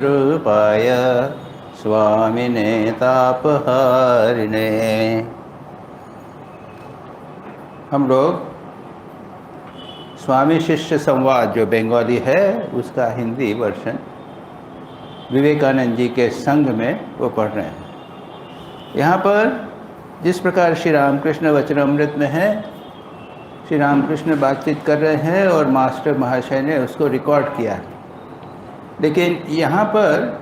रूपाय स्वामिने तापहारिणे। हम लोग स्वामी शिष्य संवाद जो बंगाली है उसका हिंदी वर्षन विवेकानंद जी के संग में वो पढ़ रहे हैं। यहाँ पर जिस प्रकार श्री रामकृष्ण वचनामृत में है, श्री रामकृष्ण बातचीत कर रहे हैं और मास्टर महाशय ने उसको रिकॉर्ड किया है। लेकिन यहाँ पर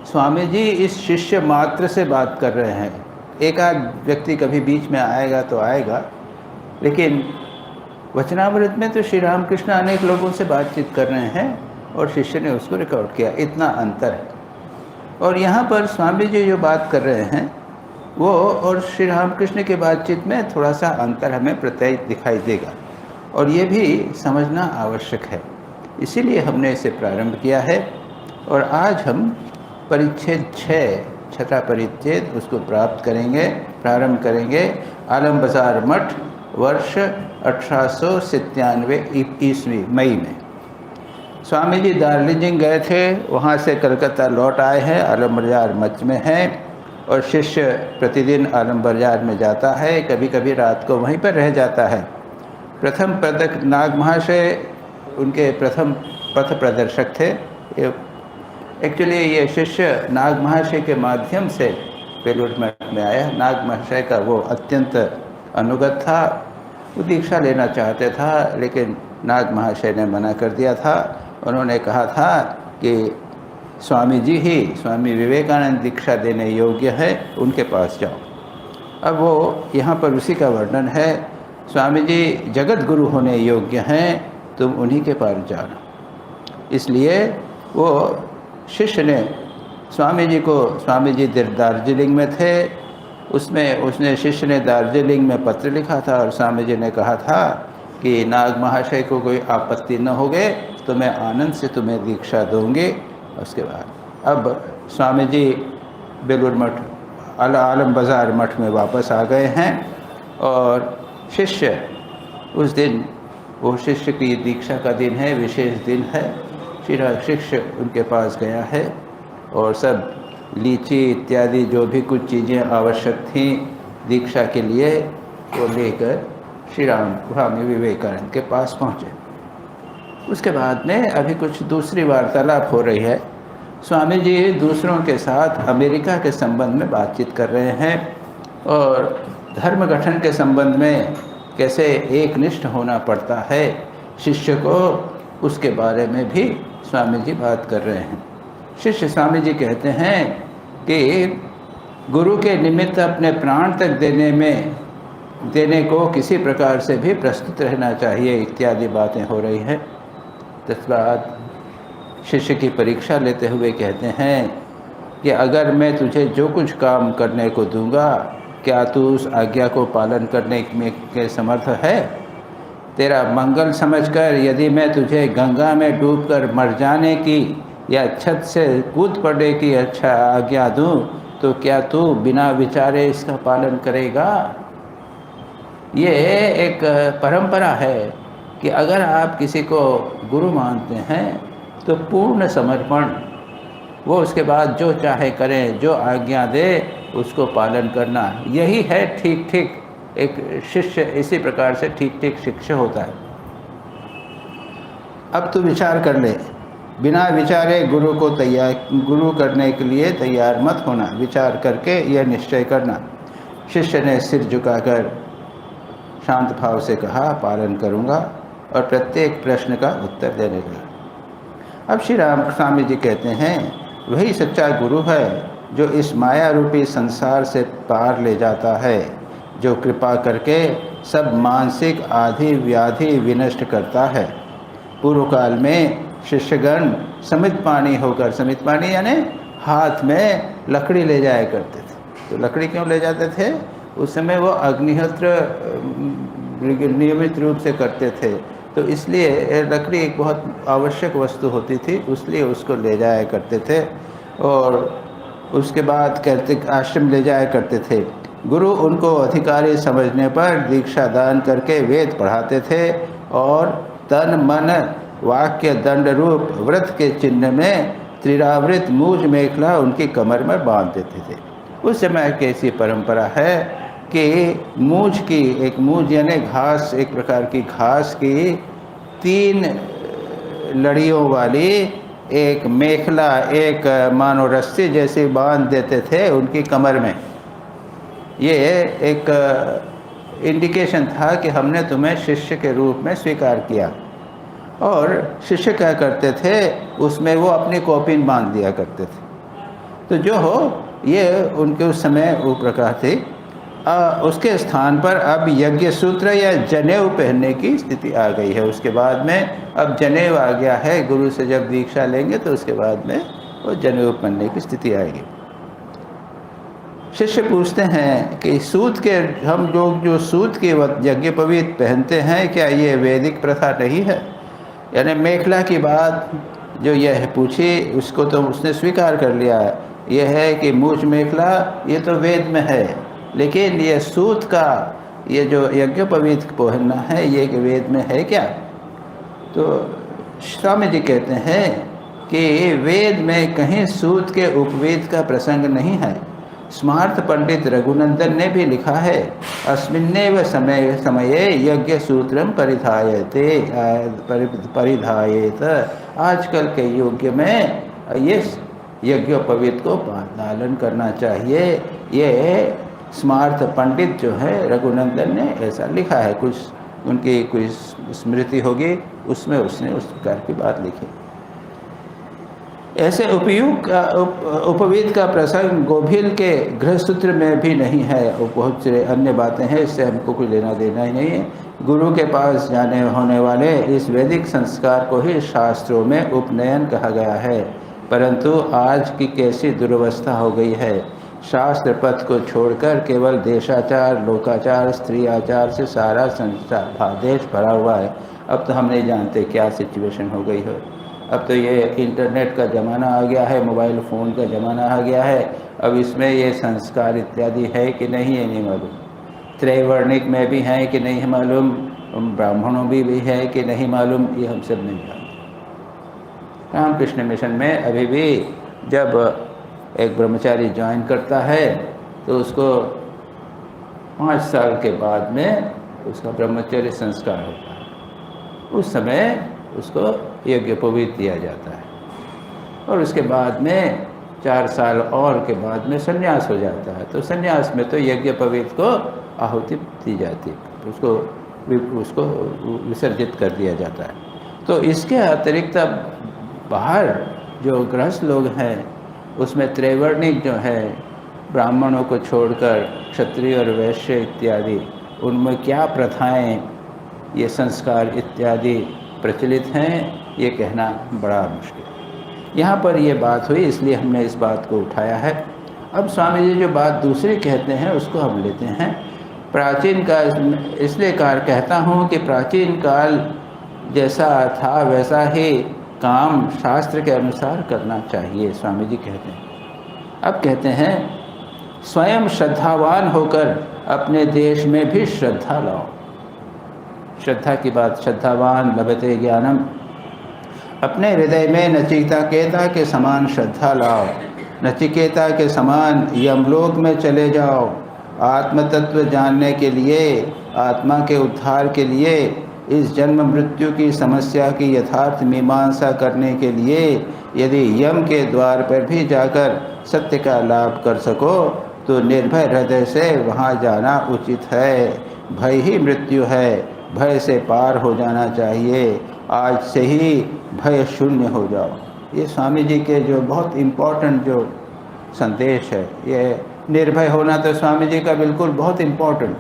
स्वामी जी इस शिष्य मात्र से बात कर रहे हैं। एक आध व्यक्ति कभी बीच में आएगा तो आएगा, लेकिन वचनामृत में तो श्री रामकृष्ण अनेक लोगों से बातचीत कर रहे हैं और शिष्य ने उसको रिकॉर्ड किया। इतना अंतर है। और यहाँ पर स्वामी जी जो बात कर रहे हैं वो और श्री रामकृष्ण की बातचीत में थोड़ा सा अंतर हमें प्रत्यय दिखाई देगा, और ये भी समझना आवश्यक है। इसीलिए हमने इसे प्रारंभ किया है। और आज हम परिच्छेद 6 छठा परिच्छेद उसको प्रारंभ करेंगे आलम बाज़ार मठ वर्ष 1897 ईस्वी मई में। स्वामी जी दार्जिलिंग गए थे, वहाँ से कलकत्ता लौट आए हैं, आलम बाज़ार मठ में हैं और शिष्य प्रतिदिन आलम बाज़ार में जाता है, कभी कभी रात को वहीं पर रह जाता है। प्रथम पदक नाग महाशय उनके प्रथम पथ प्रदर्शक थे। एक्चुअली ये शिष्य नाग महाशय के माध्यम से बेलूर मठ में आया। नाग महाशय का वो अत्यंत अनुगत था, वो दीक्षा लेना चाहते था, लेकिन नाग महाशय ने मना कर दिया था। उन्होंने कहा था कि स्वामी जी ही स्वामी विवेकानंद दीक्षा देने योग्य है, उनके पास जाओ। अब वो यहाँ पर उसी का वर्णन है। स्वामी जी जगत गुरु होने योग्य हैं, तुम उन्हीं के पास जाना। इसलिए वो शिष्य ने स्वामी जी दार्जिलिंग में थे, उसने शिष्य ने दार्जिलिंग में पत्र लिखा था और स्वामी जी ने कहा था कि नाग महाशय को कोई आपत्ति न हो गए तो मैं आनंद से तुम्हें दीक्षा दूंगी। उसके बाद अब स्वामी जी बेलूर मठ आलम बाज़ार मठ में वापस आ गए हैं और शिष्य उस दिन, वो शिष्य की दीक्षा का दिन है, विशेष दिन है। शिष्य उनके पास गया है और सब लीची इत्यादि जो भी कुछ चीज़ें आवश्यक थीं दीक्षा के लिए वो लेकर स्वामी विवेकानंद के पास पहुँचे। उसके बाद में अभी कुछ दूसरी वार्तालाप हो रही है। स्वामी जी दूसरों के साथ अमेरिका के संबंध में बातचीत कर रहे हैं और धर्म गठन के संबंध में कैसे एकनिष्ठ होना पड़ता है शिष्य को, उसके बारे में भी स्वामी जी बात कर रहे हैं। शिष्य स्वामी जी कहते हैं कि गुरु के निमित्त अपने प्राण तक देने को किसी प्रकार से भी प्रस्तुत रहना चाहिए इत्यादि बातें हो रही हैं। तत्बाद शिष्य की परीक्षा लेते हुए कहते हैं कि अगर मैं तुझे जो कुछ काम करने को दूंगा, क्या तू उस आज्ञा को पालन करने में के समर्थ है? तेरा मंगल समझकर यदि मैं तुझे गंगा में डूबकर मर जाने की या छत से कूद पड़ने की अच्छा आज्ञा दूं, तो क्या तू बिना विचारे इसका पालन करेगा? ये एक परंपरा है कि अगर आप किसी को गुरु मानते हैं तो पूर्ण समर्पण, वो उसके बाद जो चाहे करें, जो आज्ञा दे उसको पालन करना, यही है ठीक एक शिष्य। इसी प्रकार से ठीक शिष्य होता है। अब तू विचार कर ले, बिना विचारे गुरु करने के लिए तैयार मत होना, विचार करके यह निश्चय करना। शिष्य ने सिर झुकाकर शांत भाव से कहा, पालन करूँगा, और प्रत्येक प्रश्न का उत्तर देने लगा। अब श्री राम स्वामी जी कहते हैं, वही सच्चा गुरु है जो इस माया रूपी संसार से पार ले जाता है, जो कृपा करके सब मानसिक आधि व्याधि विनष्ट करता है। पूर्व काल में शिष्यगण समित पानी होकर, समित पानी यानी हाथ में लकड़ी ले जाया करते थे। तो लकड़ी क्यों ले जाते थे? उस समय वो अग्निहोत्र नियमित रूप से करते थे, तो इसलिए लकड़ी एक बहुत आवश्यक वस्तु होती थी, इसलिए उसको ले जाया करते थे। और उसके बाद कहते आश्रम ले जाया करते थे। गुरु उनको अधिकारी समझने पर दीक्षा दान करके वेद पढ़ाते थे और तन मन वाक्य दंड रूप व्रत के चिन्ह में त्रिरावृत मूज मेखला उनकी कमर में बांध देते थे। उस समय की ऐसी परंपरा है कि एक मूज यानी घास, एक प्रकार की घास की 3 लड़ियों वाली एक मेखला, एक मानो रस्सी जैसी बांध देते थे उनकी कमर में। ये एक इंडिकेशन था कि हमने तुम्हें शिष्य के रूप में स्वीकार किया। और शिष्य क्या करते थे, उसमें वो अपनी कॉपिन बांध दिया करते थे। तो जो हो, ये उनके उस समय वो प्रकार थी। उसके स्थान पर अब यज्ञ सूत्र या जनेऊ पहनने की स्थिति आ गई है। उसके बाद में अब जनेऊ आ गया है। गुरु से जब दीक्षा लेंगे तो उसके बाद में वो जनेऊ पहनने की स्थिति आएगी। शिष्य पूछते हैं कि सूत के, हम लोग जो सूत के यज्ञोपवीत पहनते हैं, क्या ये वैदिक प्रथा नहीं है? यानी मेखला की बात जो यह पूछी, उसको तो उसने स्वीकार कर लिया। यह है कि मूछ मेखला ये तो वेद में है, लेकिन ये सूत का ये जो यज्ञोपवीत पहनना है, ये वेद में है क्या? तो स्वामी जी कहते हैं कि वेद में कहीं सूत के उपवीत का प्रसंग नहीं है। स्मार्त पंडित रघुनंदन ने भी लिखा है, अस्मिन्नेव समये यज्ञ सूत्रम परिधायेत। आजकल के युग में ये यज्ञोपवीत को पालन करना चाहिए। ये स्मार्त पंडित जो है रघुनंदन ने ऐसा लिखा है। कुछ उनकी कोई स्मृति होगी, उसमें उसने उस प्रकार की बात लिखी। ऐसे उपवीत का प्रसंग गोभिल के गृहसूत्र में भी नहीं है। बहुत से अन्य बातें हैं, इससे हमको कोई लेना देना ही नहीं है। गुरु के पास जाने होने वाले इस वैदिक संस्कार को ही शास्त्रों में उपनयन कहा गया है। परंतु आज की कैसी दुर्वस्था हो गई है। शास्त्र पथ को छोड़कर केवल देशाचार, लोकाचार, स्त्री आचार से सारा संसार देश भरा हुआ है। अब तो हम नहीं जानते क्या सिचुएशन हो गई है। अब तो ये इंटरनेट का ज़माना आ गया है, मोबाइल फ़ोन का ज़माना आ गया है। अब इसमें ये संस्कार इत्यादि है कि नहीं है नहीं मालूम। त्रैवर्णिक में भी हैं कि नहीं मालूम, ब्राह्मणों भी है कि नहीं मालूम, ये हम सब नहीं जानते। रामकृष्ण मिशन में अभी भी जब एक ब्रह्मचारी ज्वाइन करता है तो उसको 5 साल के बाद में उसका ब्रह्मचर्य संस्कार होता है। उस समय उसको यज्ञोपवीत दिया जाता है और उसके बाद में 4 साल और के बाद में संन्यास हो जाता है। तो संन्यास में तो यज्ञोपवीत को आहुति दी जाती है, उसको विसर्जित कर दिया जाता है। तो इसके अतिरिक्त अब बाहर जो गृहस्थ लोग हैं उसमें त्रैवर्णिक जो है, ब्राह्मणों को छोड़कर क्षत्रिय और वैश्य इत्यादि, उनमें क्या प्रथाएं, ये संस्कार इत्यादि प्रचलित हैं, ये कहना बड़ा मुश्किल। यहाँ पर ये बात हुई इसलिए हमने इस बात को उठाया है। अब स्वामी जी जो बात दूसरी कहते हैं उसको हम लेते हैं। प्राचीन काल, इसलिए कहता हूँ कि प्राचीन काल जैसा था वैसा ही काम शास्त्र के अनुसार करना चाहिए, स्वामी जी कहते हैं। अब कहते हैं, स्वयं श्रद्धावान होकर अपने देश में भी श्रद्धा लाओ। श्रद्धा की बात, श्रद्धावान लभते ज्ञानम। अपने हृदय में नचिकेता के समान श्रद्धा लाओ। नचिकेता के समान यमलोक में चले जाओ। आत्म तत्व जानने के लिए, आत्मा के उद्धार के लिए, इस जन्म मृत्यु की समस्या की यथार्थ मीमांसा करने के लिए यदि यम के द्वार पर भी जाकर सत्य का लाभ कर सको तो निर्भय हृदय से वहाँ जाना उचित है। भय ही मृत्यु है, भय से पार हो जाना चाहिए। आज से ही भय शून्य हो जाओ। ये स्वामी जी के जो बहुत इम्पोर्टेंट जो संदेश है, ये निर्भय होना तो स्वामी जी का बिल्कुल बहुत इम्पोर्टेंट,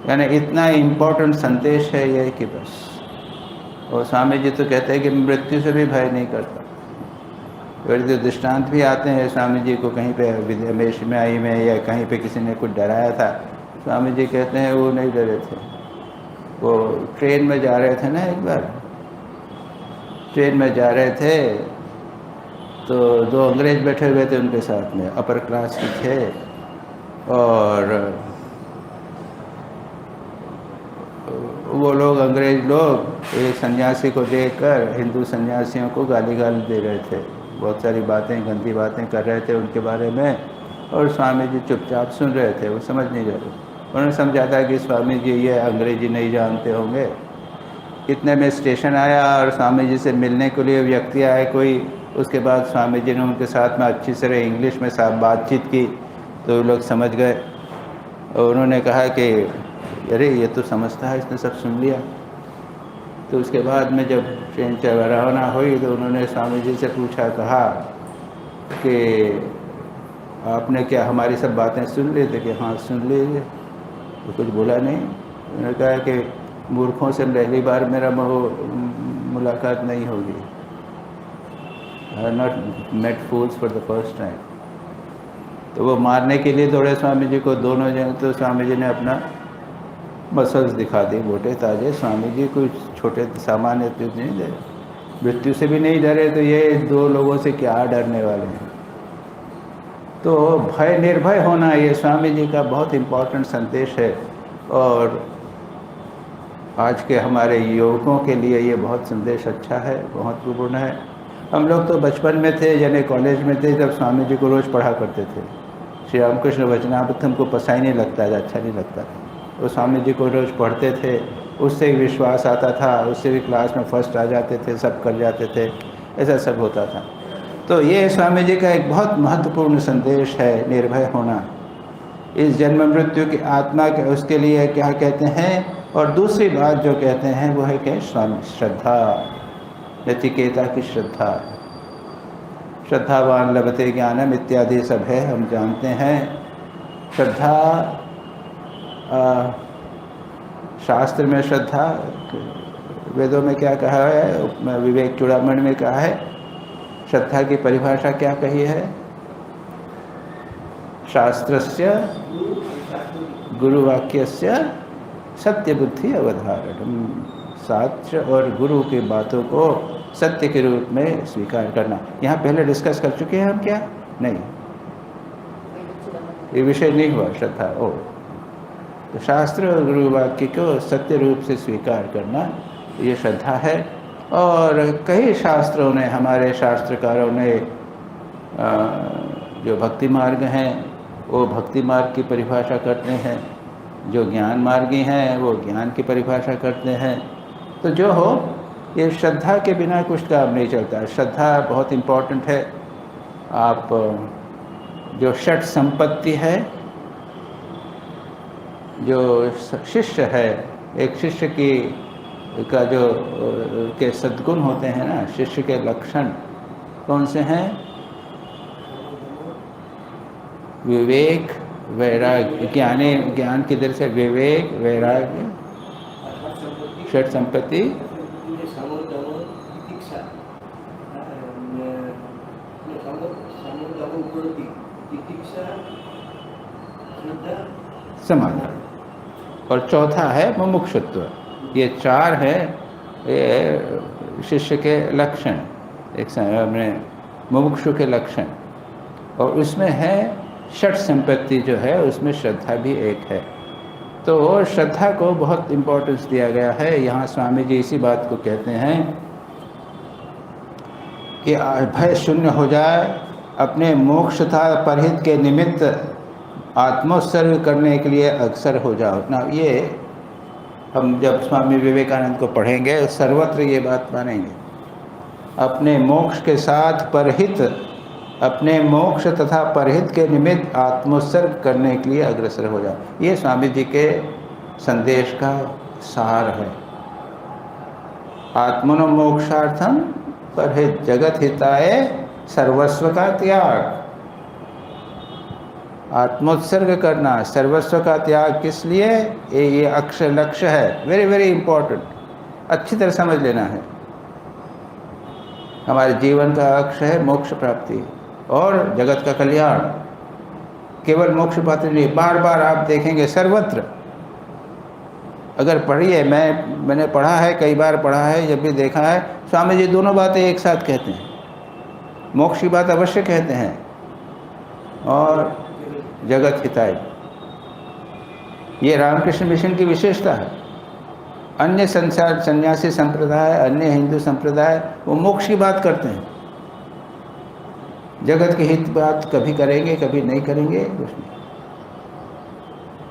यानी इतना इम्पोर्टेंट संदेश है ये कि बस। और स्वामी जी तो कहते हैं कि मृत्यु से भी भय नहीं करता। फिर दृष्टांत भी आते हैं स्वामी जी को, कहीं पे विदेश में आई में या कहीं पे किसी ने कुछ डराया था, स्वामी जी कहते हैं वो नहीं डरे थे। वो ट्रेन में जा रहे थे ना, एक बार ट्रेन में जा रहे थे तो 2 अंग्रेज बैठे हुए थे उनके साथ में, अपर क्लास के थे, और वो लोग अंग्रेज लोग एक सन्यासी को देखकर हिंदू सन्यासियों को गाली दे रहे थे। बहुत सारी बातें, गंदी बातें कर रहे थे उनके बारे में, और स्वामी जी चुपचाप सुन रहे थे, वो समझ नहीं रहे थे। उन्होंने समझा था कि स्वामी जी ये अंग्रेजी नहीं जानते होंगे। इतने में स्टेशन आया और स्वामी जी से मिलने के लिए व्यक्ति आए कोई। उसके बाद स्वामी जी ने उनके साथ में अच्छी तरह इंग्लिश में साथ बातचीत की, तो लोग समझ गए। और उन्होंने कहा कि अरे ये तो समझता है, इसने सब सुन लिया। तो उसके बाद में जब ट्रेन रवाना हुई तो उन्होंने स्वामी जी से पूछा, कहा कि आपने क्या हमारी सब बातें सुन ली? थे कि हाँ सुन लीजिए। तो कुछ बोला नहीं। उन्होंने कहा कि मूर्खों से पहली बार मेरा मुलाकात नहीं होगी। I have not met fools for the first time. तो वो मारने के लिए दौड़े स्वामी जी को, दोनों जन। तो स्वामी जी ने अपना मसल्स दिखा दी, मोटे ताजे। स्वामी जी कुछ छोटे सामान्य चीज नहीं डरे, मृत्यु से भी नहीं डरे, तो ये दो लोगों से क्या डरने वाले हैं। तो भय निर्भय होना, ये स्वामी जी का बहुत इम्पोर्टेंट संदेश है, और आज के हमारे युवकों के लिए ये बहुत संदेश अच्छा है, महत्वपूर्ण है। हम लोग तो बचपन में थे, यानी कॉलेज में थे, जब स्वामी जी को रोज़ पढ़ा करते थे। श्री रामकृष्ण वचनामृतम को पता ही नहीं लगता था, अच्छा नहीं लगता था। वो स्वामी जी को रोज़ पढ़ते थे, उससे विश्वास आता था, उससे भी क्लास में फर्स्ट आ जाते थे, सब कर जाते थे, ऐसा सब होता था। तो ये स्वामी जी का एक बहुत महत्वपूर्ण संदेश है, निर्भय होना। इस जन्म मृत्यु की आत्मा के उसके लिए क्या कहते हैं। और दूसरी बात जो कहते हैं वो है कि श्रद्धा, नचिकेता की श्रद्धा। श्रद्धावान लभते ज्ञानम इत्यादि सब है, हम जानते हैं। श्रद्धा, शास्त्र में श्रद्धा, वेदों में क्या कहा है, विवेक चूड़ामणि में कहा है, श्रद्धा की परिभाषा क्या कही है। शास्त्रस्य गुरुवाक्यस्य सत्य बुद्धि अवधारणम। शास्त्र और गुरु की बातों को सत्य के रूप में स्वीकार करना। यहाँ पहले डिस्कस कर चुके हैं हम क्या? नहीं, ये विषय नहीं हुआ श्रद्धा। ओ, तो शास्त्र और गुरु वाक्य को सत्य रूप से स्वीकार करना, ये श्रद्धा है। और कई शास्त्रों ने, हमारे शास्त्रकारों ने जो भक्ति मार्ग हैं वो भक्ति मार्ग की परिभाषा करते हैं, जो ज्ञान मार्गी हैं वो ज्ञान की परिभाषा करते हैं। तो जो हो, ये श्रद्धा के बिना कुछ काम नहीं चलता। श्रद्धा बहुत इम्पोर्टेंट है। आप जो षट संपत्ति है, जो शिष्य है, एक शिष्य की का जो के सद्गुण होते हैं ना, शिष्य के लक्षण कौन से हैं? विवेक, वैराग्य। ज्ञान की दर से विवेक, वैराग्य, षट संपत्ति, समाधान, और चौथा है मुमुक्षुत्व। ये चार है ये शिष्य के लक्षण, एक समय मुमुक्षु के लक्षण। और उसमें है षट संपत्ति जो है, उसमें श्रद्धा भी एक है। तो श्रद्धा को बहुत इम्पोर्टेंस दिया गया है। यहाँ स्वामी जी इसी बात को कहते हैं कि भय शून्य हो जाए, अपने मोक्ष तथा परहित के निमित्त आत्मोत्सर्ग करने के लिए अग्रसर हो जाओ ना। ये हम जब स्वामी विवेकानंद को पढ़ेंगे सर्वत्र ये बात मानेंगे। अपने मोक्ष के साथ परहित, अपने मोक्ष तथा परहित के निमित्त आत्मोत्सर्ग करने के लिए अग्रसर हो जाओ। ये स्वामी जी के संदेश का सार है। आत्मनो मोक्षार्थम परहित, जगत हिताय सर्वस्व का त्याग। आत्मोत्सर्ग करना, सर्वस्व का त्याग किस लिए? ये अक्षर लक्ष्य है, वेरी वेरी इम्पोर्टेंट, अच्छी तरह समझ लेना है। हमारे जीवन का अक्ष है मोक्ष प्राप्ति और जगत का कल्याण। केवल मोक्ष प्राप्ति नहीं, बार बार आप देखेंगे सर्वत्र, अगर पढ़िए, मैंने पढ़ा है, कई बार पढ़ा है, जब भी देखा है, स्वामी जी दोनों बातें एक साथ कहते हैं। मोक्ष की बात अवश्य कहते हैं और जगत हिताय, ये रामकृष्ण मिशन की विशेषता है। अन्य संन्यासी संप्रदाय, अन्य हिंदू संप्रदाय वो मोक्ष की बात करते हैं, जगत के हित बात कभी करेंगे कभी नहीं करेंगे, कुछ नहीं।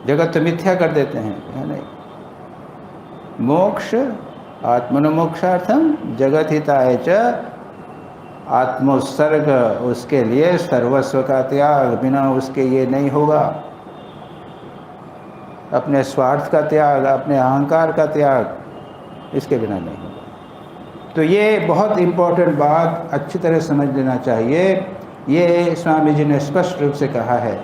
जगत तो मिथ्या कर देते हैं, है नहीं। मोक्ष आत्मनो मोक्षार्थम जगत हिताय च आत्मोत्सर्ग, उसके लिए सर्वस्व का त्याग, बिना उसके ये नहीं होगा। अपने स्वार्थ का त्याग, अपने अहंकार का त्याग, इसके बिना नहीं होगा। तो ये बहुत इम्पोर्टेंट बात अच्छी तरह समझ लेना चाहिए। ये स्वामी जी ने स्पष्ट रूप से कहा है।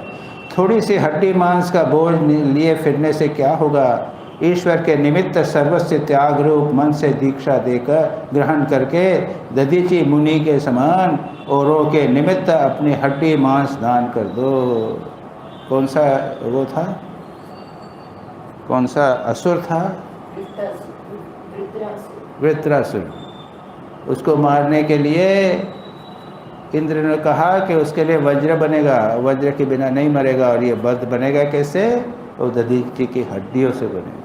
थोड़ी सी हड्डी मांस का बोझ लिए फिरने से क्या होगा। ईश्वर के निमित्त सर्वस्व त्याग रूप मन से दीक्षा देकर ग्रहण करके दधीची मुनि के समान औरों के निमित्त अपनी हड्डी मांस दान कर दो। कौन सा वो था, कौन सा असुर था? वृत्रासुर। उसको मारने के लिए इंद्र ने कहा कि उसके लिए वज्र बनेगा, वज्र के बिना नहीं मरेगा। और ये बद्ध बनेगा कैसे? वो दधीची की हड्डियों से बनेगा।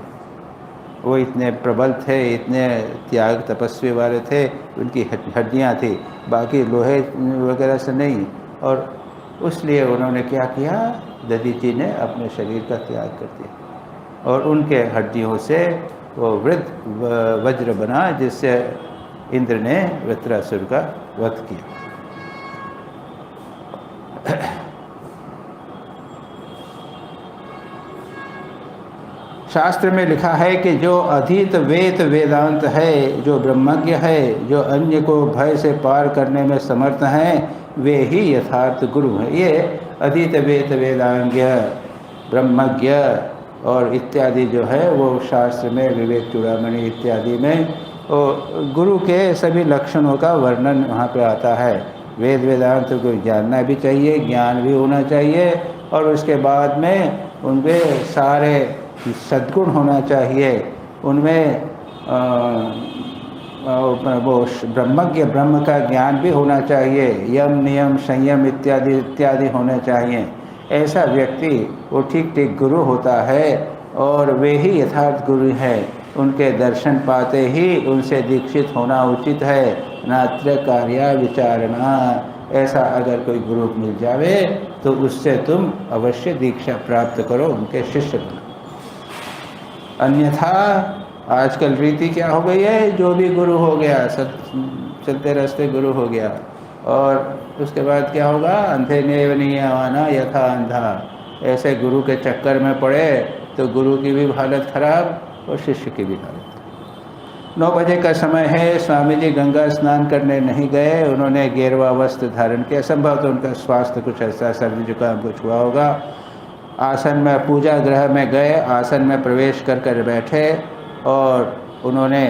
वो इतने प्रबल थे, इतने त्याग तपस्वी वाले थे, उनकी हड्डियाँ थी, बाकी लोहे वगैरह से नहीं। और उसलिए उन्होंने क्या किया, दधीची ने अपने शरीर का त्याग कर दिया और उनके हड्डियों से वो वृद्ध वज्र बना, जिससे इंद्र ने वृत्रासुर का वध किया। शास्त्र में लिखा है कि जो अधीत वेदांत है, जो ब्रह्मज्ञ है, जो अन्य को भय से पार करने में समर्थ हैं, वे ही यथार्थ गुरु हैं। ये अधीत वेदांज्ञ, ब्रह्मज्ञ और इत्यादि जो है वो शास्त्र में, विवेक चूड़ामणि इत्यादि में वो गुरु के सभी लक्षणों का वर्णन वहाँ पे आता है। वेदांत को जानना भी चाहिए, ज्ञान भी होना चाहिए, और उसके बाद में उनके सारे सद्गुण होना चाहिए। उनमें वो ब्रह्मज्ञ, ब्रह्म का ज्ञान भी होना चाहिए, यम नियम संयम इत्यादि इत्यादि होने चाहिए। ऐसा व्यक्ति वो ठीक ठीक गुरु होता है, और वे ही यथार्थ गुरु हैं। उनके दर्शन पाते ही उनसे दीक्षित होना उचित है। नात्र कार्य विचारणा, ऐसा अगर कोई गुरु मिल जावे तो उससे तुम अवश्य दीक्षा प्राप्त करो, उनके शिष्य बनो। अन्यथा आजकल रीति क्या हो गई है, जो भी गुरु हो गया, सब चलते रास्ते गुरु हो गया, और उसके बाद क्या होगा, अंधे नेव नियमाना यथा अंधा। ऐसे गुरु के चक्कर में पड़े तो गुरु की भी हालत खराब और शिष्य की भी हालत। 9 बजे का समय है, स्वामी जी गंगा स्नान करने नहीं गए। उन्होंने गेरवा वस्त्र धारण किया। संभव तो उनका स्वास्थ्य कुछ ऐसा, सर्दी जुकाम कुछ हुआ होगा। आसन में, पूजा गृह में गए, आसन में प्रवेश कर कर बैठे, और उन्होंने,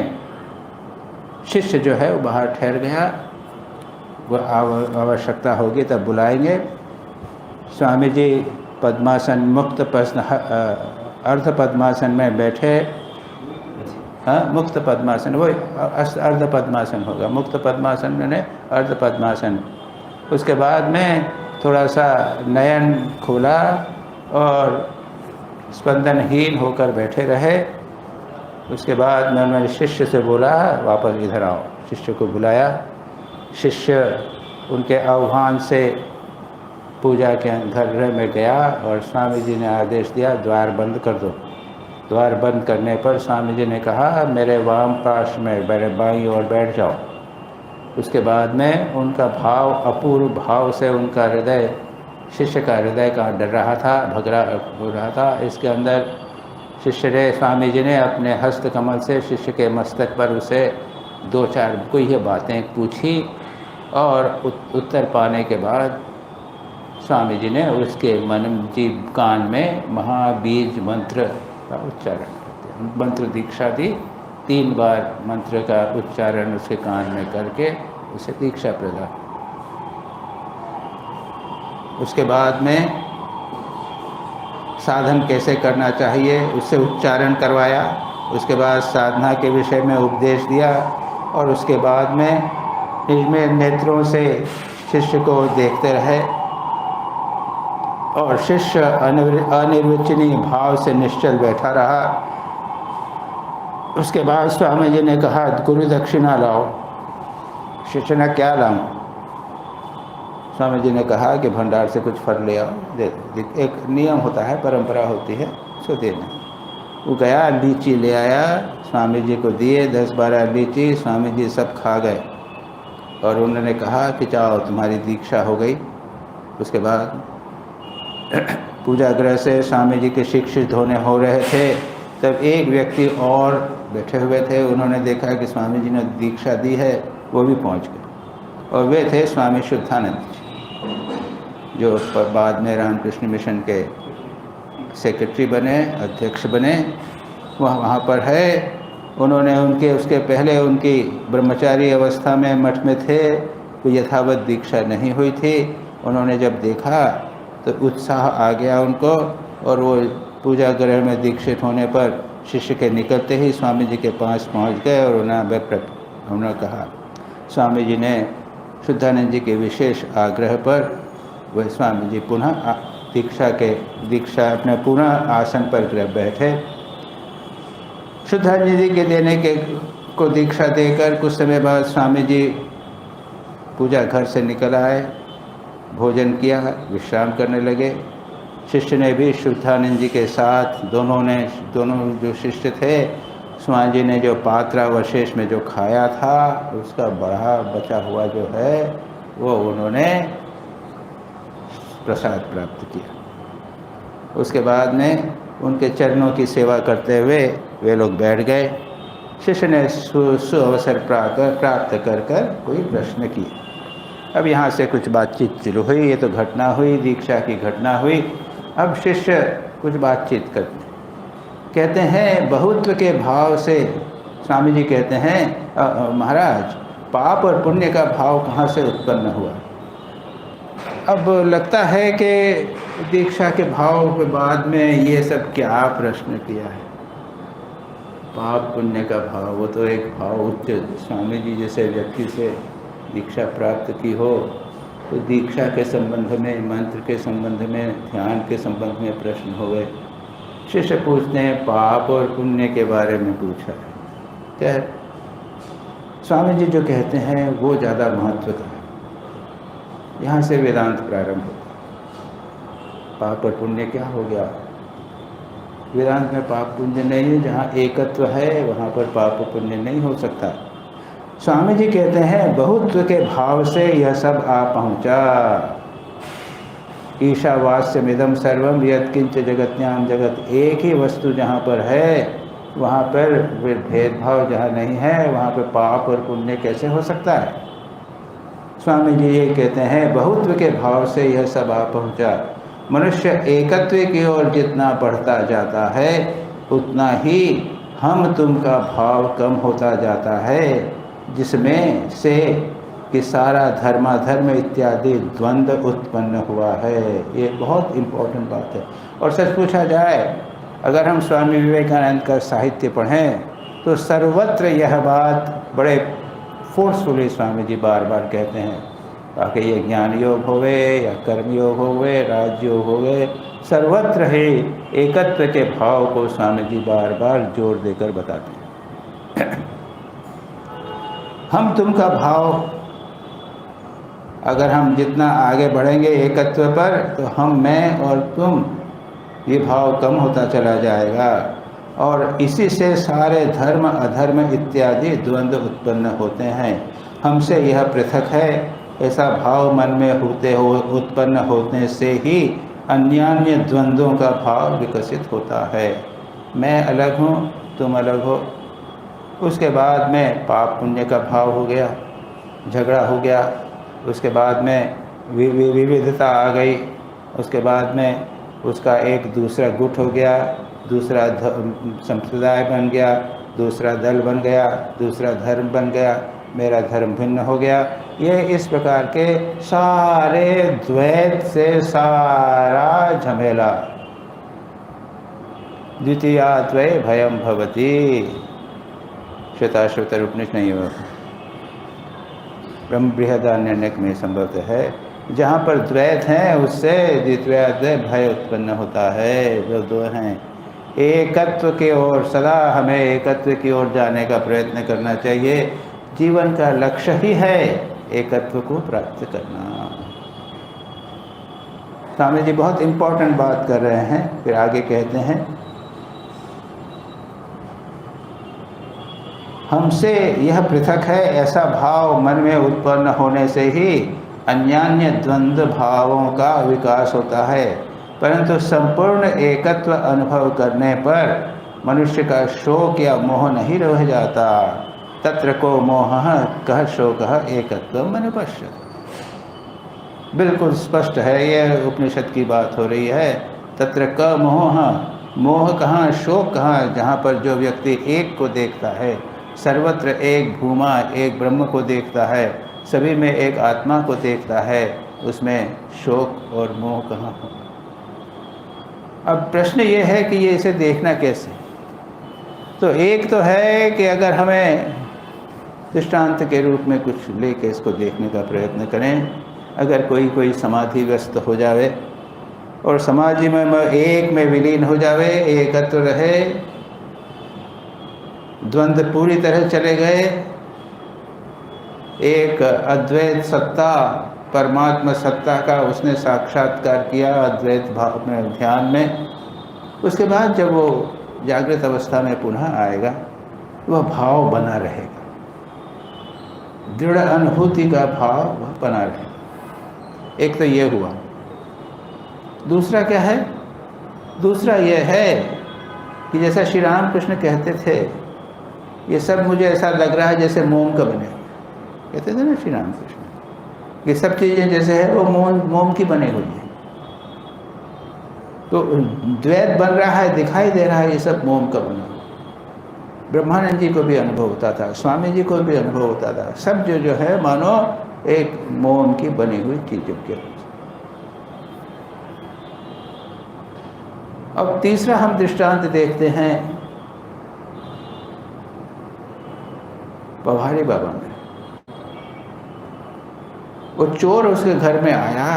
शिष्य जो है वो बाहर ठहर गया, वो आवश्यकता होगी तब बुलाएंगे। स्वामी जी पद्मासन, मुक्त अर्ध पद्मासन में बैठे। हाँ, मुक्त पद्मासन, वो अर्ध पद्मासन होगा। मुक्त पद्मासन मैंने अर्ध पद्मासन। उसके बाद में थोड़ा सा नयन खोला और स्पंदनहीन होकर बैठे रहे। उसके बाद मैंने शिष्य से बोला, वापस इधर आओ। शिष्य को बुलाया। शिष्य उनके आह्वान से पूजा के घर में गया, और स्वामी जी ने आदेश दिया, द्वार बंद कर दो। द्वार बंद करने पर स्वामी जी ने कहा, मेरे वाम पार्श्व में, मेरे बाईं ओर बैठ जाओ। उसके बाद में उनका भाव, अपूर्व भाव से उनका हृदय, शिष्य का हृदय का डर रहा था, भगरा हो रहा था। इसके अंदर शिष्य ने, स्वामी जी ने अपने हस्त कमल से शिष्य के मस्तक पर उसे 2-4 कोई बातें पूछी, और उत्तर पाने के बाद स्वामी जी ने उसके मन जी कान में महाबीज मंत्र का उच्चारण कर दिया। मंत्र दीक्षा दी। 3 बार मंत्र का उच्चारण उसके कान में करके उसे दीक्षा प्रदान। उसके बाद में साधन कैसे करना चाहिए उससे उच्चारण करवाया। उसके बाद साधना के विषय में उपदेश दिया, और उसके बाद में निजमें नेत्रों से शिष्य को देखते रहे, और शिष्य अनिर्वचनीय भाव से निश्चल बैठा रहा। उसके बाद स्वामी जी ने कहा, गुरु दक्षिणा लाओ। शिष्य ने, क्या लाऊं? स्वामी जी ने कहा कि भंडार से कुछ फल ले आओ, दे दो। एक नियम होता है, परंपरा होती है, उसको देना। वो गया, लीची ले आया, स्वामी जी को दिए 10-12 लीची। स्वामी जी सब खा गए और उन्होंने कहा कि जाओ तुम्हारी दीक्षा हो गई। उसके बाद पूजा गृह से स्वामी जी के शिक्षित होने हो रहे थे, तब एक व्यक्ति और बैठे हुए थे। उन्होंने देखा कि स्वामी जी ने दीक्षा दी है, वो भी पहुंच गए और वे थे स्वामी शुद्धानंद जी, जो बाद में रामकृष्ण मिशन के सेक्रेटरी बने, अध्यक्ष बने। वहाँ पर है। उन्होंने उसके पहले उनकी ब्रह्मचारी अवस्था में मठ में थे, कोई यथावत दीक्षा नहीं हुई थी। उन्होंने जब देखा तो उत्साह आ गया उनको, और वो पूजा गृह में दीक्षित होने पर शिष्य के निकलते ही स्वामी जी के पास पहुंच गए और उन्होंने कहा। स्वामी जी ने शुद्धानंद जी के विशेष आग्रह पर वह स्वामी जी पुनः दीक्षा अपने पुनः आसन पर बैठे। शुद्धानंद जी के को दीक्षा देकर कुछ समय बाद स्वामी जी पूजा घर से निकल आए, भोजन किया, विश्राम करने लगे। शिष्य ने भी शुद्धानंद जी के साथ दोनों जो शिष्य थे, स्वामी जी ने जो पात्रावशेष में जो खाया था उसका बचा हुआ जो है वो उन्होंने प्रसाद प्राप्त किया। उसके बाद में उनके चरणों की सेवा करते हुए वे लोग बैठ गए। शिष्य ने सुअवसर प्राप्त कर कोई प्रश्न किए। अब यहाँ से कुछ बातचीत शुरू हुई। ये तो घटना हुई, दीक्षा की घटना हुई। अब शिष्य कुछ बातचीत कहते हैं बहुत्व के भाव से। स्वामी जी कहते हैं महाराज, पाप और पुण्य का भाव कहाँ से उत्पन्न हुआ? अब लगता है कि दीक्षा के भाव के बाद में ये सब क्या प्रश्न किया है। पाप पुण्य का भाव, वो तो एक भाव उच्च। स्वामी जी जैसे व्यक्ति से दीक्षा प्राप्त की हो तो दीक्षा के संबंध में, मंत्र के संबंध में, ध्यान के संबंध में प्रश्न हो गए। शिष्य पूछते हैं पाप और पुण्य के बारे में पूछा है क्या? स्वामी जी जो कहते हैं वो ज़्यादा महत्व का है। यहाँ से वेदांत प्रारंभ होता है। पाप और पुण्य क्या हो गया? वेदांत में पाप पुण्य नहीं है। जहाँ एकत्व है वहाँ पर पाप पुण्य नहीं हो सकता। स्वामी जी कहते हैं बहुत्व के भाव से यह सब आ पहुँचा। ईशावास्यमिदं सर्वम यत्किंच जगत्याम जगत। एक ही वस्तु जहाँ पर है वहाँ पर भेदभाव जहाँ नहीं है वहाँ पर पाप और पुण्य कैसे हो सकता है? स्वामी जी ये कहते हैं बहुत्व के भाव से यह सब आ पहुँचा। मनुष्य एकत्व की ओर जितना बढ़ता जाता है उतना ही हम तुम का भाव कम होता जाता है, जिसमें से कि सारा धर्माधर्म इत्यादि द्वंद्व उत्पन्न हुआ है। ये बहुत इम्पोर्टेंट बात है। और सच पूछा जाए, अगर हम स्वामी विवेकानंद का साहित्य पढ़ें तो सर्वत्र यह बात बड़े फोर्सफुली स्वामी जी बार बार कहते हैं, ताकि ये ज्ञान योग होवे या कर्म योग होवे, राजयोग होवे, सर्वत्र ही एकत्व के भाव को स्वामी जी बार बार जोर देकर बताते हैं। हम तुम का भाव, अगर हम जितना आगे बढ़ेंगे एकत्व पर तो हम, मैं और तुम, ये भाव कम होता चला जाएगा और इसी से सारे धर्म अधर्म इत्यादि द्वंद्व उत्पन्न होते हैं। हमसे यह पृथक है ऐसा भाव मन में उत्पन्न होने से ही अन्यान्य द्वंद्वों का भाव विकसित होता है। मैं अलग हूँ, तुम अलग हो। उसके बाद में पाप पुण्य का भाव हो गया, झगड़ा हो गया। उसके बाद में विविधता आ गई। उसके बाद में उसका एक दूसरा गुट हो गया, दूसरा संप्रदाय बन गया, दूसरा दल बन गया, दूसरा धर्म बन गया, मेरा धर्म भिन्न हो गया। ये इस प्रकार के सारे द्वैत से सारा झमेला। द्वितीयाद्वै भयम भवति, श्वेताश्वतर उपनिषद नहीं हो, ब्रह्म बृहदारण्यक में संभवतः है। जहाँ पर द्वैत हैं उससे द्वितीयाद्वै भय उत्पन्न होता है। जो दो हैं एकत्व की ओर, सदा हमें एकत्व की ओर जाने का प्रयत्न करना चाहिए। जीवन का लक्ष्य ही है एकत्व को प्राप्त करना। स्वामी जी बहुत इम्पोर्टेंट बात कर रहे हैं। फिर आगे कहते हैं, हमसे यह पृथक है ऐसा भाव मन में उत्पन्न होने से ही अन्यान्य द्वंद्व भावों का विकास होता है, परंतु संपूर्ण एकत्व अनुभव करने पर मनुष्य का शोक या मोह नहीं रह जाता। तत्र को मोह कह शोक एकत्व मन पश्यति। बिल्कुल स्पष्ट है, यह उपनिषद की बात हो रही है। तत्र क मोह, मोह कहाँ, शोक कहाँ, जहाँ पर जो व्यक्ति एक को देखता है, सर्वत्र एक भूमा एक ब्रह्म को देखता है, सभी में एक आत्मा को देखता है, उसमें शोक और मोह कहाँ हो। अब प्रश्न ये है कि ये इसे देखना कैसे। तो एक तो है कि अगर हमें दृष्टांत के रूप में कुछ लेके इसको देखने का प्रयत्न करें। अगर कोई समाधि व्यस्त हो जावे और समाधि में एक में विलीन हो जावे, एकत्व रहे, द्वंद्व पूरी तरह चले गए, एक अद्वैत सत्ता परमात्मा सत्ता का उसने साक्षात्कार किया अद्वैत भाव में ध्यान में, उसके बाद जब वो जागृत अवस्था में पुनः आएगा वह भाव बना रहेगा, दृढ़ अनुभूति का भाव वह बना रहेगा। एक तो ये हुआ। दूसरा क्या है? दूसरा यह है कि जैसा श्री राम कृष्ण कहते थे, ये सब मुझे ऐसा लग रहा है जैसे मोम का बने हुए, कहते थे ना श्री राम कृष्ण, ये सब चीज़ें जैसे है वो मोम की बनी हुई है। तो द्वैत बन रहा है, दिखाई दे रहा है ये सब मोम का बना हुआ। ब्रह्मानंद जी को भी अनुभव होता था, स्वामी जी को भी अनुभव होता था, सब जो है मानो एक मोम की बनी हुई चीज़ों के। अब तीसरा हम दृष्टांत देखते हैं पवारी बाबा में। वो चोर उसके घर में आया,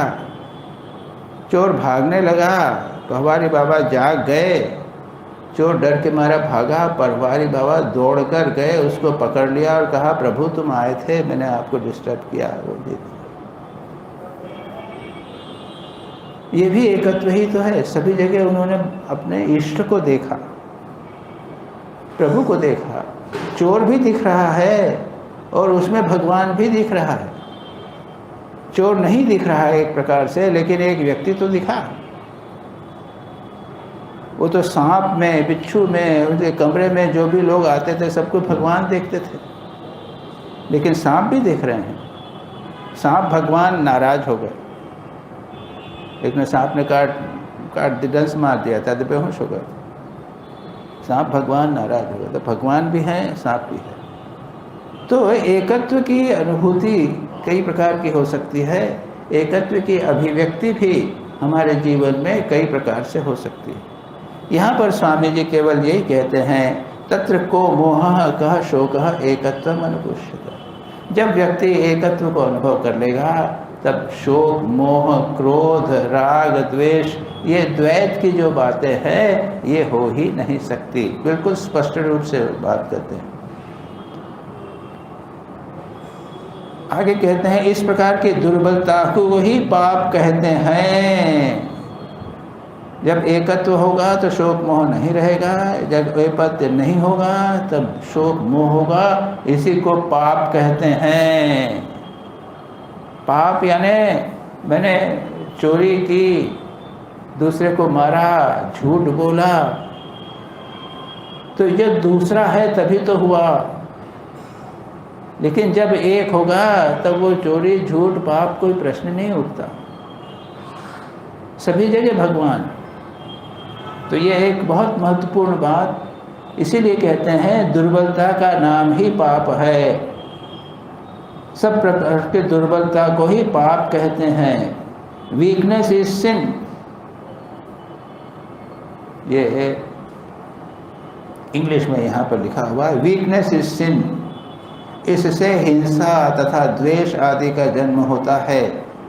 चोर भागने लगा, पवारी बाबा जाग गए, चोर डर के मारा भागा, पवारी बाबा दौड़कर गए, उसको पकड़ लिया और कहा प्रभु तुम आए थे, मैंने आपको डिस्टर्ब किया। वो ये भी एकत्व ही तो है। सभी जगह उन्होंने अपने इष्ट को देखा, प्रभु को देखा। चोर भी दिख रहा है और उसमें भगवान भी दिख रहा है। चोर नहीं दिख रहा है एक प्रकार से, लेकिन एक व्यक्ति तो दिखा। वो तो सांप में, बिच्छू में, उनके कमरे में जो भी लोग आते थे सबको भगवान देखते थे, लेकिन सांप भी देख रहे हैं। सांप भगवान नाराज हो गए, एक ने सांप ने काट डंस मार दिया था तो बेहोश हो गए। सांप भगवान नाराज हो गए, तो भगवान भी हैं सांप भी है। तो एकत्व की अनुभूति कई प्रकार की हो सकती है, एकत्व की अभिव्यक्ति भी हमारे जीवन में कई प्रकार से हो सकती है। यहाँ पर स्वामी जी केवल यही कहते हैं, तत्र को मोह कह शोक एकत्व अनुपुष्यते। जब व्यक्ति एकत्व को अनुभव कर लेगा तब शोक, मोह, क्रोध, राग, द्वेष, ये द्वैत की जो बातें हैं ये हो ही नहीं सकती। बिल्कुल स्पष्ट रूप से बात करते हैं। आगे कहते हैं, इस प्रकार की दुर्बलता को ही पाप कहते हैं। जब एकत्व होगा तो शोक मोह नहीं रहेगा, जब एकत्व नहीं होगा तब शोक मोह होगा, इसी को पाप कहते हैं। पाप यानी मैंने चोरी की, दूसरे को मारा, झूठ बोला, तो ये दूसरा है तभी तो हुआ। लेकिन जब एक होगा तब वो चोरी, झूठ, पाप कोई प्रश्न नहीं उठता, सभी जगह भगवान। तो ये एक बहुत महत्वपूर्ण बात, इसीलिए कहते हैं दुर्बलता का नाम ही पाप है। सब प्रकार की दुर्बलता को ही पाप कहते हैं। वीकनेस इज सिन, ये इंग्लिश में यहाँ पर लिखा हुआ है, वीकनेस इज सिन। इससे हिंसा तथा द्वेष आदि का जन्म होता है,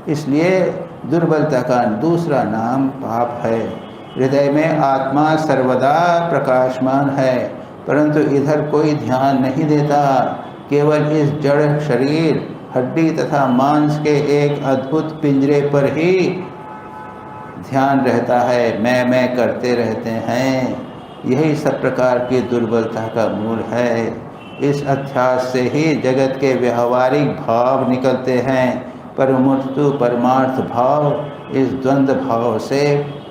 इसलिए दुर्बलता का दूसरा नाम पाप है। हृदय में आत्मा सर्वदा प्रकाशमान है, परंतु इधर कोई ध्यान नहीं देता। केवल इस जड़ शरीर, हड्डी तथा मांस के एक अद्भुत पिंजरे पर ही ध्यान रहता है, मैं करते रहते हैं, यही सब प्रकार की दुर्बलता का मूल है। इस अध्यास से ही जगत के व्यवहारिक भाव निकलते हैं, परमुर्तु परमार्थ भाव इस द्वंद्व भाव से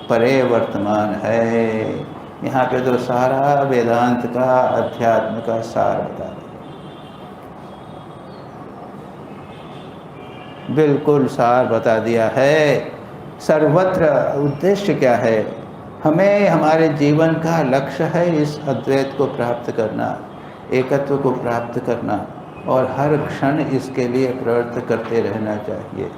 परे वर्तमान है। यहाँ पे तो सारा वेदांत का, अध्यात्म का सार बता दिया, बिल्कुल सार बता दिया है। सर्वत्र उद्देश्य क्या है? हमें हमारे जीवन का लक्ष्य है इस अद्वैत को प्राप्त करना, एकत्व को प्राप्त करना, और हर क्षण इसके लिए प्रवृत्त करते रहना चाहिए।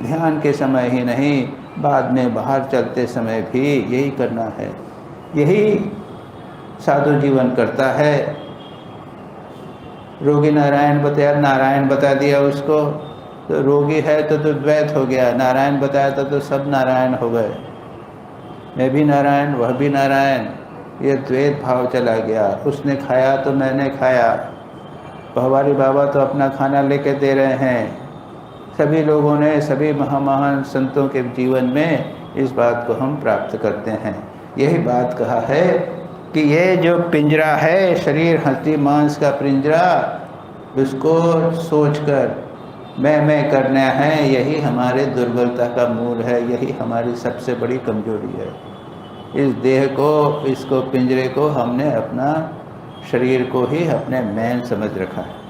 ध्यान के समय ही नहीं, बाद में बाहर चलते समय भी यही करना है। यही साधु जीवन करता है। रोगी नारायण बता दिया उसको, तो रोगी है तो द्वैत हो गया, नारायण बताया तो सब नारायण हो गए, मैं भी नारायण वह भी नारायण, ये द्वैत भाव चला गया। उसने खाया तो मैंने खाया, भवारी बाबा तो अपना खाना लेके दे रहे हैं। सभी लोगों ने, सभी महान संतों के जीवन में इस बात को हम प्राप्त करते हैं। यही बात कहा है कि ये जो पिंजरा है, शरीर हड्डी मांस का पिंजरा, उसको सोचकर मैं करना है, यही हमारे दुर्बलता का मूल है, यही हमारी सबसे बड़ी कमजोरी है। इस देह को, इसको पिंजरे को हमने अपना शरीर को ही अपने मैन समझ रखा है।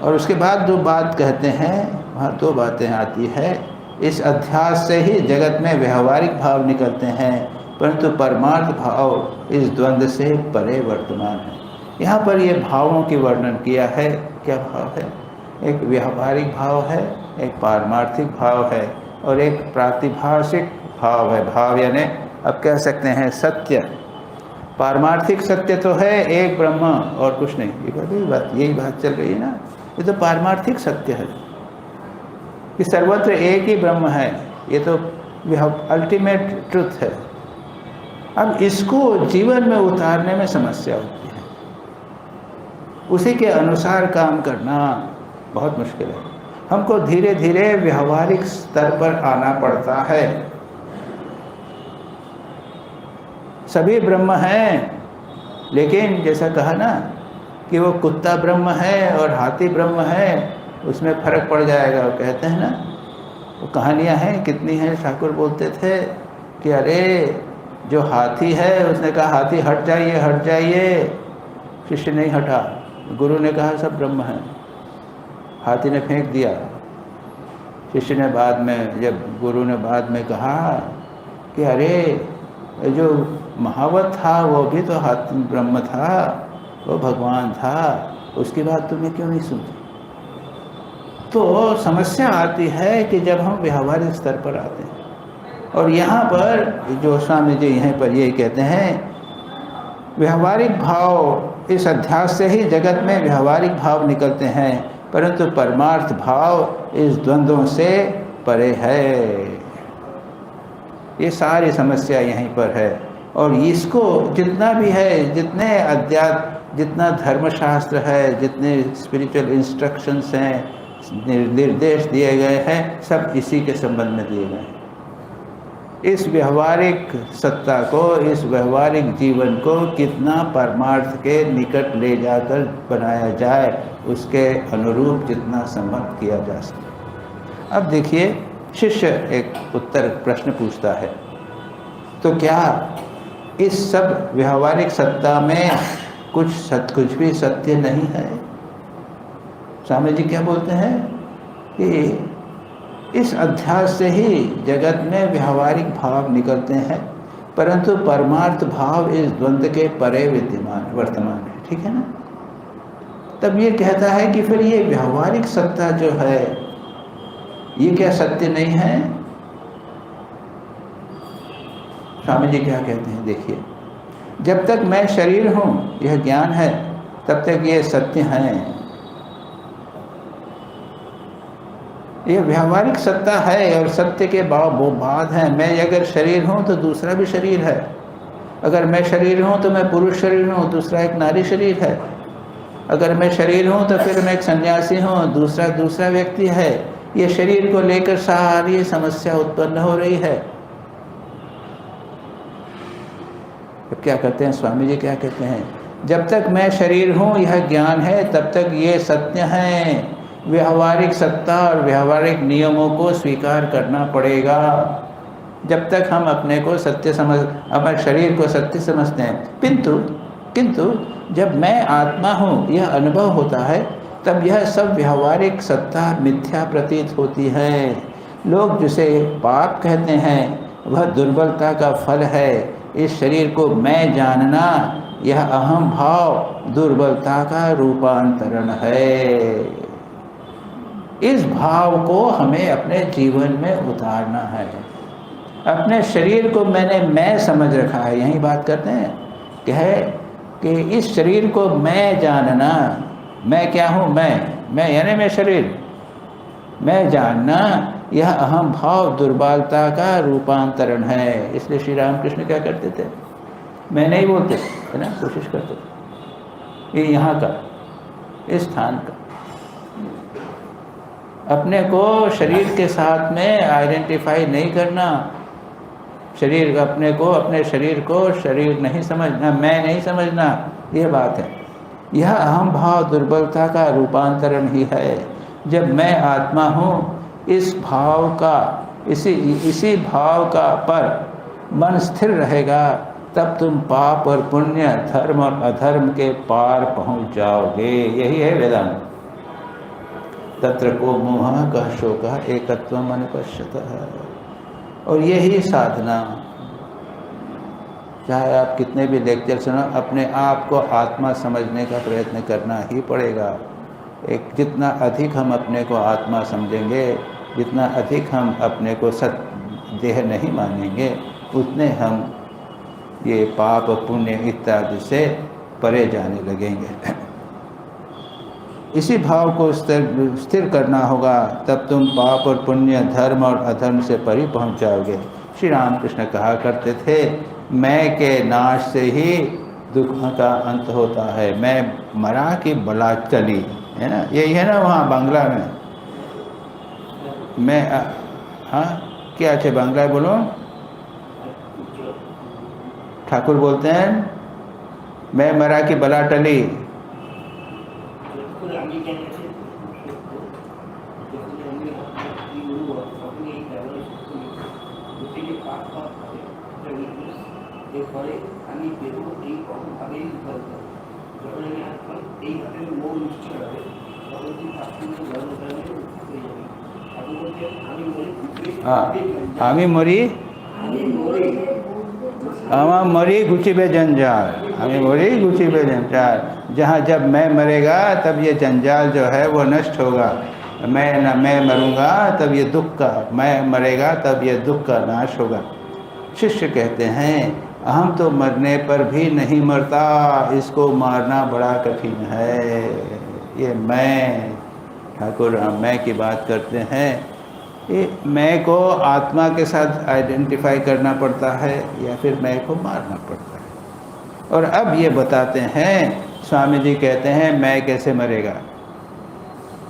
और उसके बाद दो बात कहते हैं, वहाँ दो बातें आती है। इस अध्यास से ही जगत में व्यवहारिक भाव निकलते हैं, परंतु परमार्थ भाव इस द्वंद्व से परे वर्तमान है। यहाँ पर ये भावों की वर्णन किया है। क्या भाव है? एक व्यवहारिक भाव है, एक पारमार्थिक भाव है, और एक प्रातिभाषिक भाव है। भाव यानी अब कह सकते हैं सत्य। पारमार्थिक सत्य तो है एक ब्रह्म और कुछ नहीं, यही बात चल रही है ना। ये तो पारमार्थिक सत्य है कि सर्वत्र एक ही ब्रह्म है, ये तो अल्टीमेट ट्रुथ है। अब इसको जीवन में उतारने में समस्या होती है, उसी के अनुसार काम करना बहुत मुश्किल है। हमको धीरे धीरे व्यवहारिक स्तर पर आना पड़ता है। सभी ब्रह्म हैं, लेकिन जैसा कहा ना कि वो कुत्ता ब्रह्म है और हाथी ब्रह्म है, उसमें फर्क पड़ जाएगा। वो कहते हैं ना, वो कहानियाँ हैं कितनी हैं। ठाकुर बोलते थे कि अरे जो हाथी है, उसने कहा हाथी हट जाइए हट जाइए, शिष्य नहीं हटा। गुरु ने कहा सब ब्रह्म है, हाथी ने फेंक दिया। शिष्य ने बाद में, जब गुरु ने बाद में कहा कि अरे जो महावत था वो भी तो हाथी ब्रह्म था, वो भगवान था, उसकी बात तुमने क्यों नहीं सुनी? तो समस्या आती है कि जब हम व्यवहारिक स्तर पर आते हैं। और यहाँ पर जो स्वामी जी यहाँ पर ये कहते हैं, व्यवहारिक भाव, इस अध्यास से ही जगत में व्यवहारिक भाव निकलते हैं, परंतु परमार्थ भाव इस द्वंद्वों से परे है। ये सारी समस्या यहीं पर है। और इसको जितना भी है, जितना धर्मशास्त्र है, जितने स्पिरिचुअल इंस्ट्रक्शंस हैं, निर्देश दिए गए हैं, सब इसी के संबंध में दिए गए हैं। इस व्यवहारिक सत्ता को, इस व्यवहारिक जीवन को कितना परमार्थ के निकट ले जाकर बनाया जाए, उसके अनुरूप जितना संभव किया जा सके। अब देखिए, शिष्य एक प्रश्न पूछता है, तो क्या इस सब व्यवहारिक सत्ता में कुछ भी सत्य नहीं है? स्वामी जी क्या बोलते हैं कि इस अध्यास से ही जगत में व्यवहारिक भाव निकलते हैं, परंतु परमार्थ भाव इस द्वंद्व के परे वर्तमान है। ठीक है ना? तब ये कहता है कि फिर ये व्यवहारिक सत्ता जो है, ये क्या सत्य नहीं है? स्वामी जी क्या कहते हैं, देखिए, जब तक मैं शरीर हूँ, यह ज्ञान है, तब तक ये सत्य है। ये व्यवहारिक सत्ता है और सत्य के वो बात है। मैं अगर शरीर हूँ तो दूसरा भी शरीर है, अगर मैं शरीर हूँ तो मैं पुरुष शरीर हूँ, दूसरा एक नारी शरीर है। अगर मैं शरीर हूँ तो फिर मैं एक सन्यासी हूँ, दूसरा व्यक्ति है। ये शरीर को लेकर सारी समस्या उत्पन्न हो रही है। अब क्या करते हैं स्वामी जी, क्या कहते हैं, जब तक मैं शरीर हूँ यह ज्ञान है, तब तक ये सत्य है। व्यवहारिक सत्ता और व्यवहारिक नियमों को स्वीकार करना पड़ेगा। जब तक हम अपने को सत्य समझ, अपने शरीर को सत्य समझते हैं, किंतु जब मैं आत्मा हूँ यह अनुभव होता है, तब यह सब व्यवहारिक सत्ता मिथ्या प्रतीत होती है। लोग जिसे पाप कहते हैं वह दुर्बलता का फल है। इस शरीर को मैं जानना, यह अहम भाव दुर्बलता का रूपांतरण है। इस भाव को हमें अपने जीवन में उतारना है। अपने शरीर को मैं समझ रखा है, यही बात करते हैं कि इस शरीर को मैं जानना, मैं क्या हूँ, मैं यानी मैं शरीर, मैं जानना, यह अहम भाव दुर्बलता का रूपांतरण है। इसलिए श्री रामकृष्ण क्या करते थे, मैं नहीं बोलते है ना, कोशिश करते थे ये यहाँ का, इस स्थान का, अपने को शरीर के साथ में आइडेंटिफाई नहीं करना। शरीर, अपने को, अपने शरीर को शरीर नहीं समझना, मैं नहीं समझना, ये बात है। यह अहम भाव दुर्बलता का रूपांतरण ही है। जब मैं आत्मा हूँ, इस भाव का, इसी भाव का पर मन स्थिर रहेगा, तब तुम पाप और पुण्य, धर्म और अधर्म के पार पहुँच जाओगे। यही है वेदांत। तत्र को मोह कह शोक एकत्वम अनुपश्यतः। और यही साधना, चाहे आप कितने भी लेक्चर सुनो, अपने आप को आत्मा समझने का प्रयत्न करना ही पड़ेगा। जितना अधिक हम अपने को आत्मा समझेंगे, जितना अधिक हम अपने को सत्य देह नहीं मानेंगे, उतने हम ये पाप पुण्य इत्यादि से परे जाने लगेंगे। इसी भाव को स्थिर करना होगा, तब तुम पाप और पुण्य, धर्म और अधर्म से परे पहुँच जाओगे। श्री रामकृष्ण कहा करते थे, मैं के नाश से ही दुख का अंत होता है। मैं मरा की बला चली, है ना, यही है ना वहाँ बांग्ला में। मैं हाँ क्या अच्छे बांग्ला बोलो, ठाकुर बोलते हैं मैं मरा की बला टली। আমি মরি আমার মরি गुचिबे जंजाल, हमें मरी गुचिबे जंजाल। जहाँ जब मैं मरेगा तब ये जंजाल जो है वो नष्ट होगा। मैं मरूंगा तब ये दुख का, मैं मरेगा तब ये दुख का नाश होगा। शिष्य कहते हैं हम तो मरने पर भी नहीं मरता, इसको मारना बड़ा कठिन है। ये मैं, ठाकुर मैं की बात करते हैं, ये मैं को आत्मा के साथ आइडेंटिफाई करना पड़ता है या फिर मैं को मारना पड़ता है। और अब ये बताते हैं, स्वामी जी कहते हैं मैं कैसे मरेगा।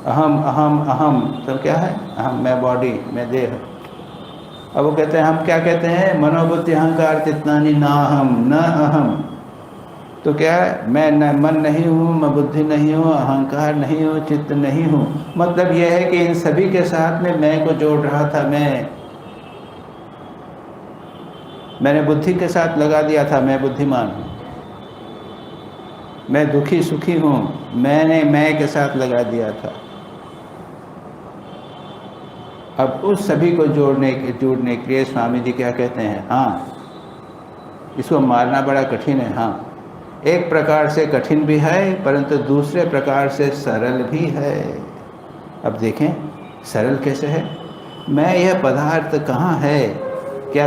अहम अहम अहम तो क्या है, अहम मैं बॉडी, मैं देह। अब वो कहते हैं, हम क्या कहते हैं, मनोबुद्धि अहंकार चित्तानि ना हम न अहम। तो क्या है, मैं न मन नहीं हूँ, मैं बुद्धि नहीं हूँ, अहंकार नहीं हूँ, चित्त नहीं हूँ। मतलब यह है कि इन सभी के साथ में मैं को जोड़ रहा था। मैंने बुद्धि के साथ लगा दिया था मैं बुद्धिमान हूँ, मैं दुखी सुखी हूँ, मैंने मैं के साथ लगा दिया था। अब उस सभी को जोड़ने के लिए स्वामी जी क्या कहते हैं, हाँ इसको मारना बड़ा कठिन है। हाँ, एक प्रकार से कठिन भी है, परंतु दूसरे प्रकार से सरल भी है। अब देखें सरल कैसे है। मैं यह पदार्थ कहाँ है, क्या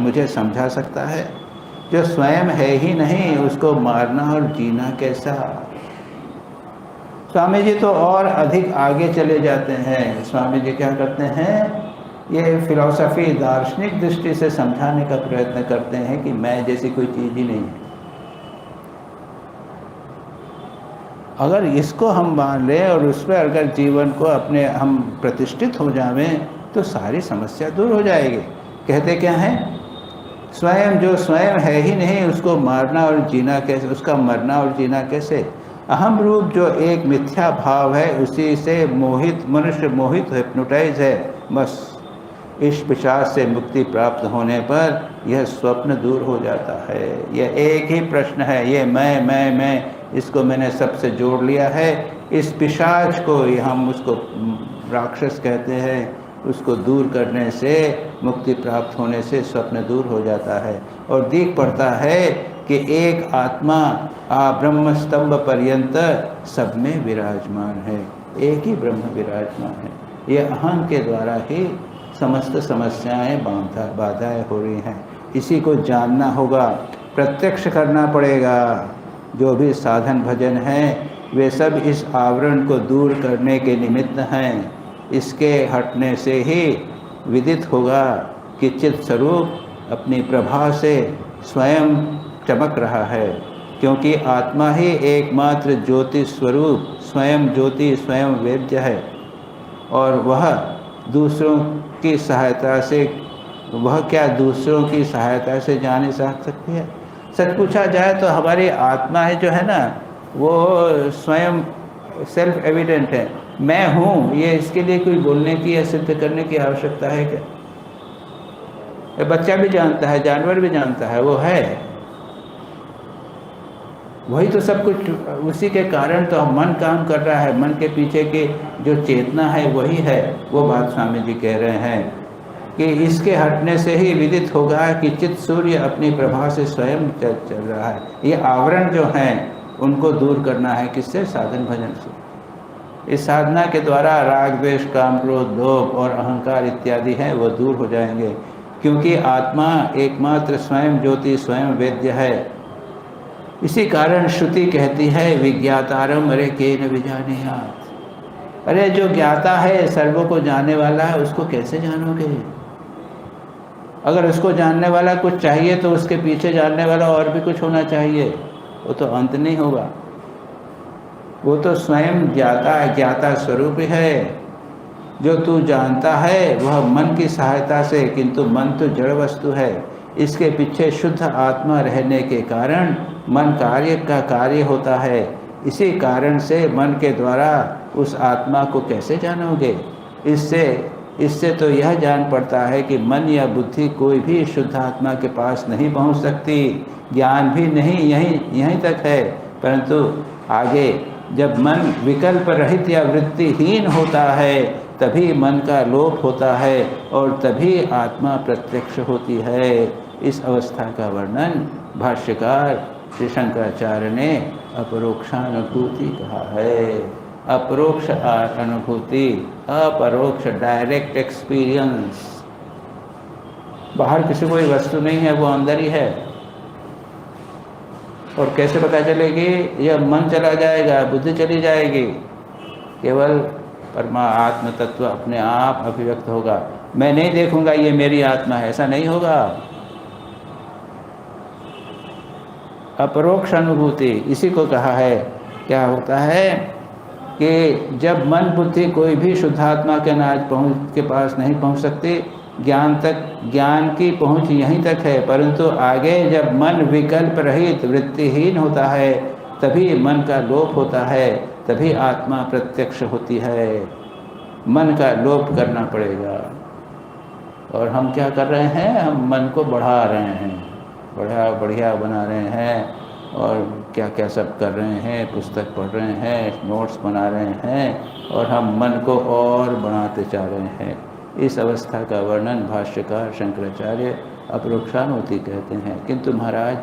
मुझे समझा सकता है? जो स्वयं है ही नहीं, उसको मारना और जीना कैसा। स्वामी जी तो और अधिक आगे चले जाते हैं। स्वामी जी क्या करते हैं, ये फिलॉसफी दार्शनिक दृष्टि से समझाने का प्रयत्न करते हैं कि मैं जैसी कोई चीज़ ही नहीं है। अगर इसको हम मान लें और उस पर अगर जीवन को अपने हम प्रतिष्ठित हो जावें तो सारी समस्या दूर हो जाएगी। कहते क्या हैं, स्वयं जो स्वयं है ही नहीं, उसको मारना और जीना कैसे, उसका मरना और जीना कैसे। अहम रूप जो एक मिथ्या भाव है, उसी से मोहित मनुष्य मोहित हिप्नोटाइज है। बस इस पिशाच से मुक्ति प्राप्त होने पर यह स्वप्न दूर हो जाता है। यह एक ही प्रश्न है, ये मैं इसको मैंने सबसे जोड़ लिया है। इस पिशाच को हम उसको राक्षस कहते हैं, उसको दूर करने से, मुक्ति प्राप्त होने से स्वप्न दूर हो जाता है और दिख पड़ता है कि एक आत्मा ब्रह्म स्तंभ पर्यंत सब में विराजमान है, एक ही ब्रह्म विराजमान है। ये अहम के द्वारा ही समस्त समस्याएं बाधाएं हो रही हैं। इसी को जानना होगा, प्रत्यक्ष करना पड़ेगा। जो भी साधन भजन हैं वे सब इस आवरण को दूर करने के निमित्त हैं। इसके हटने से ही विदित होगा कि चित्त स्वरूप अपनी प्रभा से स्वयं चमक रहा है, क्योंकि आत्मा ही एकमात्र ज्योति स्वरूप स्वयं ज्योति स्वयं वेद्य है और वह दूसरों की सहायता से, वह क्या दूसरों की सहायता से जाने जा सकती है। सच पूछा जाए तो हमारी आत्मा है जो है ना, वो स्वयं सेल्फ एविडेंट है, मैं हूँ। ये इसके लिए कोई बोलने की या सिद्ध करने की आवश्यकता है क्या? ये बच्चा भी जानता है, जानवर भी जानता है, वो है। वही तो सब कुछ, उसी के कारण तो मन काम कर रहा है। मन के पीछे के जो चेतना है वही है। वो बात स्वामी जी कह रहे हैं कि इसके हटने से ही विदित होगा कि चित्त सूर्य अपनी प्रभा से स्वयं चल रहा है। ये आवरण जो हैं उनको दूर करना है, किससे? साधन भजन से। इस साधना के द्वारा राग द्वेष काम क्रोध लोभ और अहंकार इत्यादि हैं वो दूर हो जाएंगे, क्योंकि आत्मा एकमात्र स्वयं ज्योति स्वयं वेद्य है। इसी कारण श्रुति कहती है विज्ञातारम अरे केन विजानीयात्। अरे जो ज्ञाता है, सर्वों को जानने वाला है, उसको कैसे जानोगे? अगर उसको जानने वाला कुछ चाहिए तो उसके पीछे जानने वाला और भी कुछ होना चाहिए, वो तो अंत नहीं होगा। वो तो स्वयं ज्ञाता स्वरूप है। जो तू जानता है वह मन की सहायता से, किंतु मन तो जड़ वस्तु है। इसके पीछे शुद्ध आत्मा रहने के कारण मन कार्य का कार्य होता है। इसी कारण से मन के द्वारा उस आत्मा को कैसे जानोगे? इससे तो यह जान पड़ता है कि मन या बुद्धि कोई भी शुद्ध आत्मा के पास नहीं पहुंच सकती। ज्ञान भी नहीं, यहीं तक है। परंतु आगे जब मन विकल्प रहित या वृत्तिहीन होता है, तभी मन का लोप होता है और तभी आत्मा प्रत्यक्ष होती है। इस अवस्था का वर्णन भाष्यकार श्री शंकराचार्य ने अपरोक्षानुभूति कहा है। अपरोक्ष अनुभूति, अपरोक्ष डायरेक्ट एक्सपीरियंस। बाहर किसी कोई वस्तु नहीं है, वो अंदर ही है। और कैसे पता चलेगी? यह मन चला जाएगा, बुद्धि चली जाएगी, केवल आत्म तत्व अपने आप अभिव्यक्त होगा। मैं नहीं देखूंगा ये मेरी आत्मा है, ऐसा नहीं होगा। अपरोक्ष अनुभूति इसी को कहा है। क्या होता है कि जब मन बुद्धि कोई भी शुद्धात्मा के पास नहीं पहुंच सकती, ज्ञान की पहुंच यहीं तक है। परंतु आगे जब मन विकल्प रहित वृत्तिहीन होता है, तभी मन का लोप होता है, तभी आत्मा प्रत्यक्ष होती है। मन का लोप करना पड़ेगा। और हम क्या कर रहे हैं? हम मन को बढ़ा रहे हैं, बढ़िया बना रहे हैं और क्या क्या सब कर रहे हैं, पुस्तक पढ़ रहे हैं, नोट्स बना रहे हैं और हम मन को और बढ़ाते जा रहे हैं। इस अवस्था का वर्णन भाष्यकार शंकराचार्य अपरोक्षानुभूति कहते हैं। किंतु महाराज,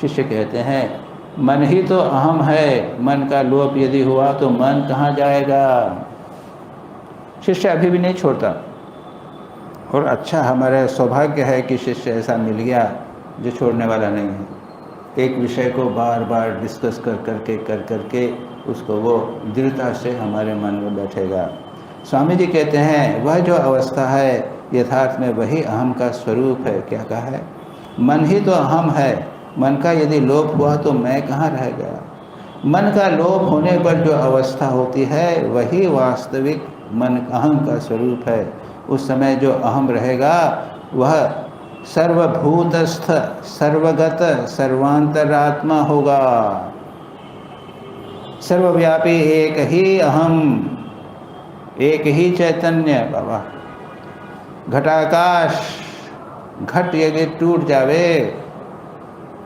शिष्य कहते हैं मन ही तो अहम है, मन का लोप यदि हुआ तो मन कहाँ जाएगा? शिष्य अभी भी नहीं छोड़ता। और अच्छा, हमारा सौभाग्य है कि शिष्य ऐसा मिल गया जो छोड़ने वाला नहीं है। एक विषय को बार बार डिस्कस कर करके उसको वो दृढ़ता से हमारे मन में बैठेगा। स्वामी जी कहते हैं वह जो अवस्था है यथार्थ में वही अहम का स्वरूप है। क्या कहा है? मन ही तो अहम है। मन का यदि लोप हुआ तो मैं कहाँ रह गया? मन का लोप होने पर जो अवस्था होती है वही वास्तविक मन अहम का स्वरूप है। उस समय जो अहम रहेगा वह सर्वभूतस्थ, सर्वगत, सर्वांतरात्मा होगा। सर्वव्यापी एक ही अहम, एक ही चैतन्य। बाबा, घटाकाश, घट यदि टूट जावे,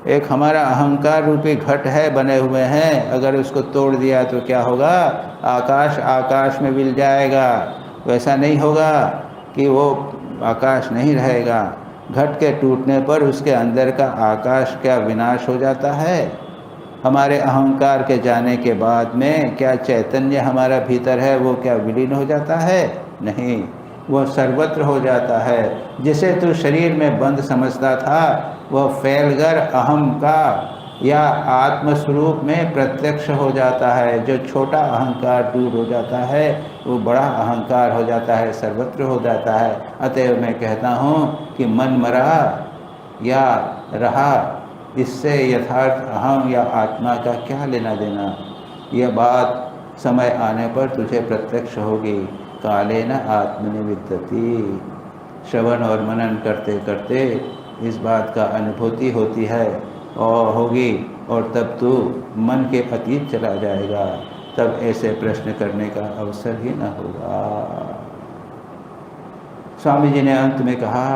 एक हमारा अहंकार रूपी घट है, बने हुए हैं, अगर उसको तोड़ दिया तो क्या होगा? आकाश आकाश में मिल जाएगा। वैसा नहीं होगा कि वो आकाश नहीं रहेगा। घट के टूटने पर उसके अंदर का आकाश क्या विनाश हो जाता है? हमारे अहंकार के जाने के बाद में क्या चैतन्य हमारा भीतर है वो क्या विलीन हो जाता है? नहीं, वो सर्वत्र हो जाता है। जिसे तू शरीर में बंद समझता था, वह फैलकर अहम का या आत्मस्वरूप में प्रत्यक्ष हो जाता है। जो छोटा अहंकार दूर हो जाता है, वो बड़ा अहंकार हो जाता है, सर्वत्र हो जाता है। अतएव मैं कहता हूँ कि मन मरा या रहा, इससे यथार्थ अहम या आत्मा का क्या लेना देना। यह बात समय आने पर तुझे प्रत्यक्ष होगी। काले न आत्मनिविद्यति। श्रवण और मनन करते करते इस बात का अनुभूति होती है और होगी, और तब तू मन के अतीत चला जाएगा। तब ऐसे प्रश्न करने का अवसर ही न होगा। स्वामी जी ने अंत में कहा,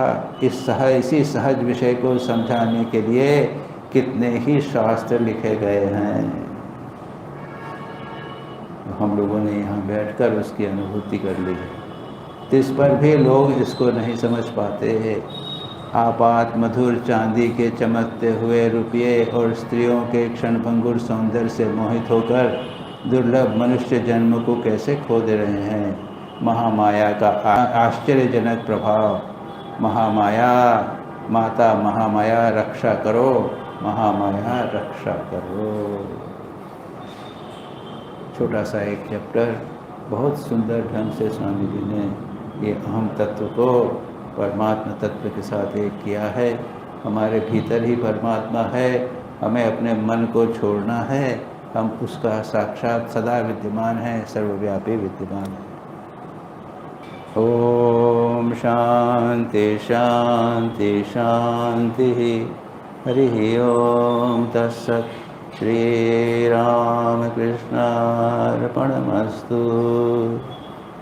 इसी सहज विषय को समझाने के लिए कितने ही शास्त्र लिखे गए हैं। हम लोगों ने यहाँ बैठकर उसकी अनुभूति कर ली है। इस पर भी लोग इसको नहीं समझ पाते हैं। आपात मधुर चांदी के चमकते हुए रुपये और स्त्रियों के क्षणभंगुर सौंदर्य से मोहित होकर दुर्लभ मनुष्य जन्म को कैसे खो दे रहे हैं। महामाया का आश्चर्यजनक प्रभाव। महामाया, माता महामाया रक्षा करो, महामाया रक्षा करो। छोटा सा एक चैप्टर बहुत सुंदर ढंग से स्वामी जी ने ये अहम तत्व को परमात्मा तत्व के साथ एक किया है। हमारे भीतर ही परमात्मा है, हमें अपने मन को छोड़ना है। हम उसका साक्षात सदा विद्यमान है, सर्वव्यापी विद्यमान है। ओम शांति शांति शांति। हरि ओम तत्सत्। श्री राम कृष्णार्पणमस्तु।